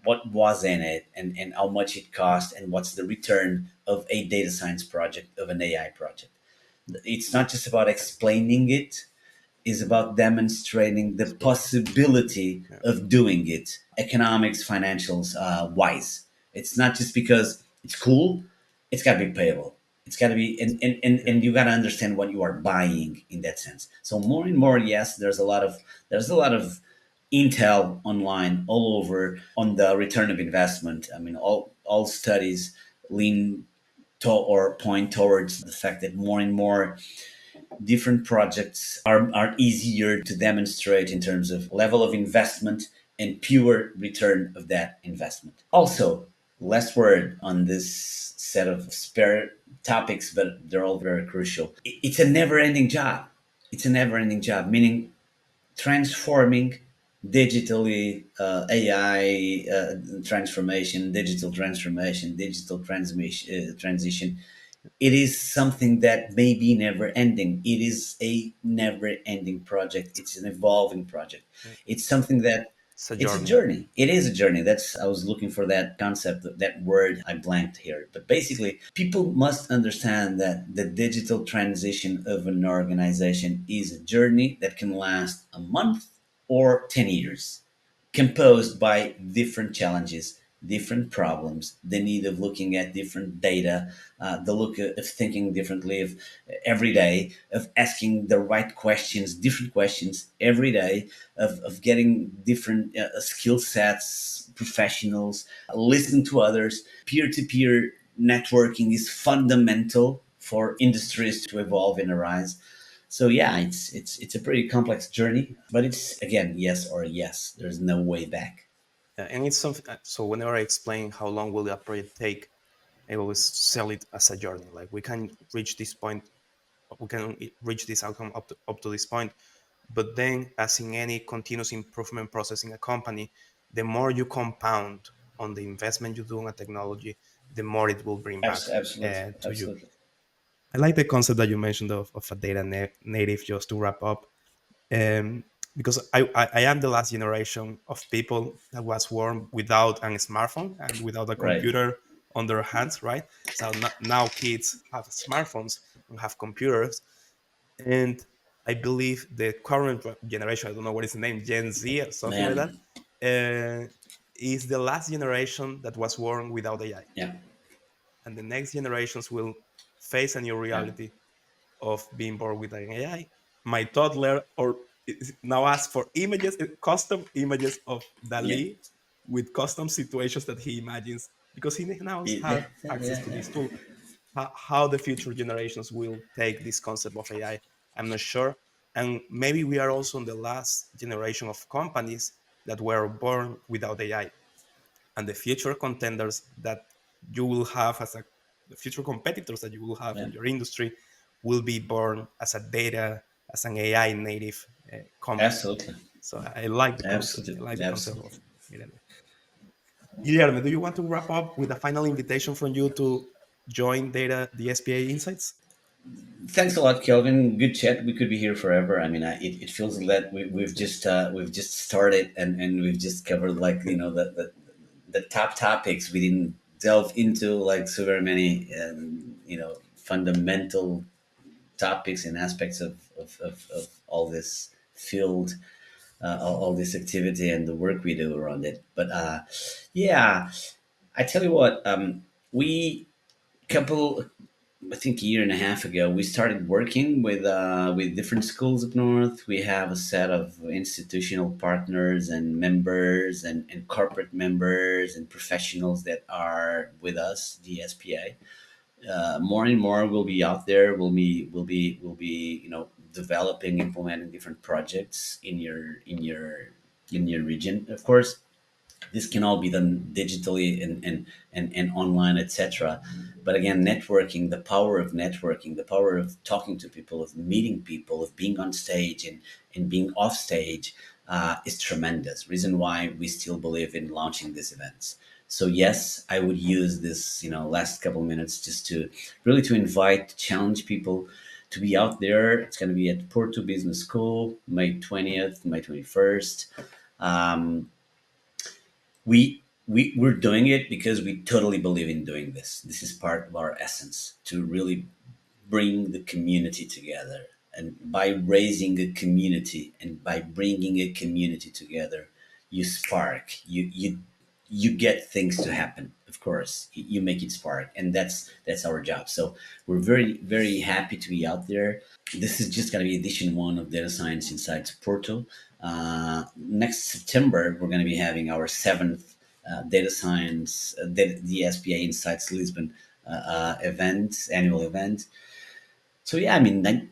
what was in it, and how much it cost, and what's the return of a data science project, of an AI project. It's not just about explaining it, it's about demonstrating the possibility yeah, of doing it, economics, financials, wise. It's not just because it's cool, it's got to be payable. It's got to be, Yeah. and you got to understand what you are buying in that sense. So more and more, yes, there's a lot of intel online all over on the return of investment. I mean, all studies lean to or point towards the fact that more and more different projects are easier to demonstrate in terms of level of investment and pure return of that investment. Also, last word on this set of spare topics, but they're all very crucial. It's a never ending job. It's a never ending job, meaning transforming digitally, AI transformation, digital transformation, digital transmission, transition. It is something that may be never ending. It is a never ending project. It's an evolving project. Yeah. It's something that It's a it's a journey. journey. It is a journey. That's I was looking for that concept, that word I blanked here. But basically, people must understand that the digital transition of an organization is a journey that can last a month or 10 years, composed by different challenges, different problems, the need of looking at different data, the look of thinking differently, of every day, of asking the right questions, different questions every day, of getting different skill sets, professionals, listening to others. Peer to peer networking is fundamental for industries to evolve and arise. So yeah, it's a pretty complex journey, but it's again yes or yes. There's no way back. And it's something. So whenever I explain how long will a project take, I always sell it as a journey. Like we can reach this point, we can reach this outcome up to this point, but then, as in any continuous improvement process in a company, the more you compound on the investment you do in a technology, the more it will bring back Absolutely, to you. absolutely. I like the concept that you mentioned of a data native. Just to wrap up, um, because I am the last generation of people that was born without a smartphone and without a Right. computer on their hands, right? So now kids have smartphones and have computers, and I believe the current generation, I don't know what is the name, Gen Z or something like that, Man. is the last generation that was born without AI, Yeah. and the next generations will face a new Yeah. reality of being born with an AI. My toddler or now asks for images, custom images of Yeah. Dali with custom situations that he imagines because he now Yeah. has access Yeah. to Yeah. this tool. How the future generations will take this concept of AI, I'm not sure. And maybe we are also in the last generation of companies that were born without AI, and the future contenders that you will have as a the future competitors that you will have Yeah. in your industry will be born as a data as an AI native company. Absolutely. So I like the concept. I Absolutely. like the concept Absolutely. of Guilherme. Guilherme, do you want to wrap up with a final invitation from you to join Data DSPA Insights? Thanks a lot, Kelvin. Good chat. We could be here forever. I mean, it feels that we've just started, and we've just covered like the top topics. We didn't delve into like so very many fundamental topics and aspects of all this field, all this activity and the work we do around it. But yeah, I tell you what, we couple I think a year and a half ago, we started working with different schools up north. We have a set of institutional partners and members and corporate members and professionals that are with us, the SPA. More and more will be out there. Will be developing, implementing different projects in your region. Of course, this can all be done digitally and online, etc. But again, networking, the power of networking, the power of talking to people, of meeting people, of being on stage and being off stage, is tremendous. Reason why we still believe in launching these events. So yes, I would use this last couple minutes just to really to invite, challenge people to be out there. It's going to be at Porto Business School, May 20th, May 21st. Um, we're doing it because we totally believe in doing this. This is part of our essence to really bring the community together. And by raising a community and by bringing a community together, you spark, you get things to happen. of course, you make it spark, and that's our job. So we're very happy to be out there. This is just going to be edition one of Data Science Insights Portal. Next September, we're going to be having our seventh Data Science DSPA Insights Lisbon annual event. So yeah, I mean,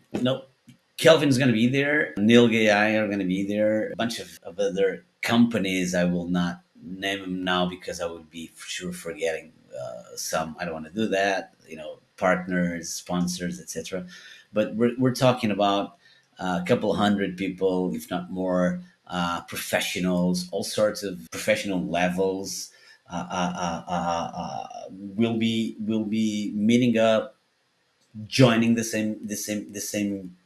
Kelvin's going to be there. NILG.AI are going to be there. A bunch of other companies. I will not name them now because I would be for sure forgetting some. I don't want to do that. Partners, sponsors, etc. But we're talking about a couple hundred people, if not more, professionals, all sorts of professional levels. We'll be meeting up, joining the same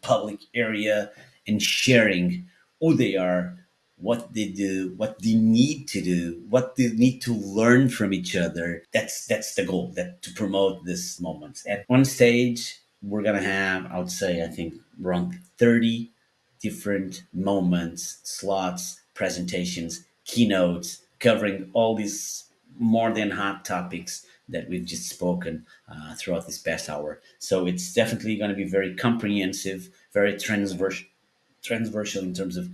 public area, and sharing who they are, what they do, what they need to do, what they need to learn from each other. That's the goal, that to promote this moment. And on stage we're gonna have, I would say, I think around 30 different moments, slots, presentations, keynotes, covering all these more than hot topics that we've just spoken throughout this past hour. So it's definitely going to be very comprehensive, very transversal in terms of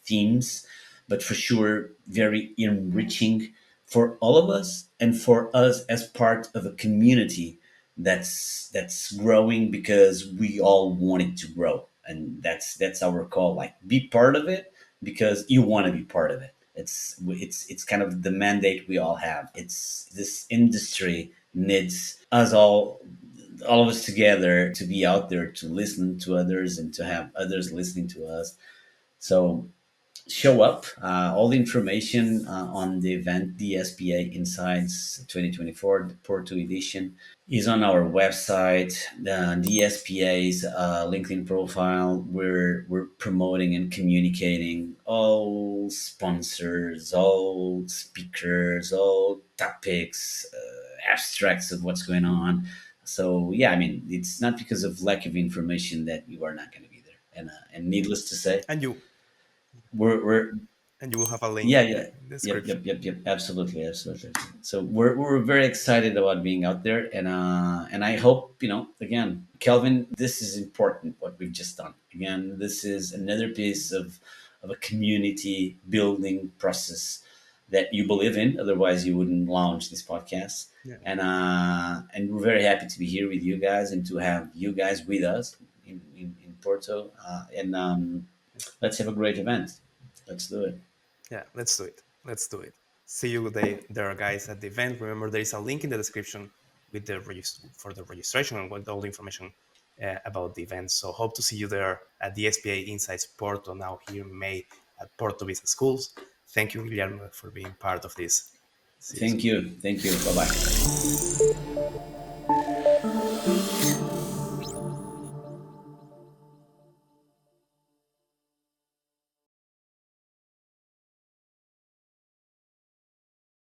themes, but for sure very enriching for all of us and for us as part of a community that's growing because we all want it to grow, and that's our call. Like, be part of it because you want to be part of it. It's kind of the mandate we all have. It's this industry needs us all of us together to be out there to listen to others and to have others listening to us. So show up. All the information on the event, DSPA Insights 2024, the Porto edition, is on our website. The DSPA's LinkedIn profile. We're promoting and communicating all sponsors, all speakers, all topics, abstracts of what's going on. So yeah, I mean, it's not because of lack of information that you are not going to be there. And needless to say, And you we're and you will have a link yeah, in yeah. the Yep, yep, description. yep, yep. Absolutely, absolutely. So we're very excited about being out there, and I hope, again, Kelvin, this is important what we've just done. Again, this is another piece of a community building process that you believe in. Otherwise, you wouldn't launch this podcast. Yeah. And we're very happy to be here with you guys and to have you guys with us in Porto. And let's have a great event. Let's do it. Yeah, let's do it. Let's do it. See you there, guys, at the event. Remember, there is a link in the description with for the registration and with all the information about the event. So hope to see you there at the SPA Insights Porto, now here in May at Porto Business Schools. Thank you, Guilherme, for being part of this. See you Thank soon. you. Thank you. Bye bye.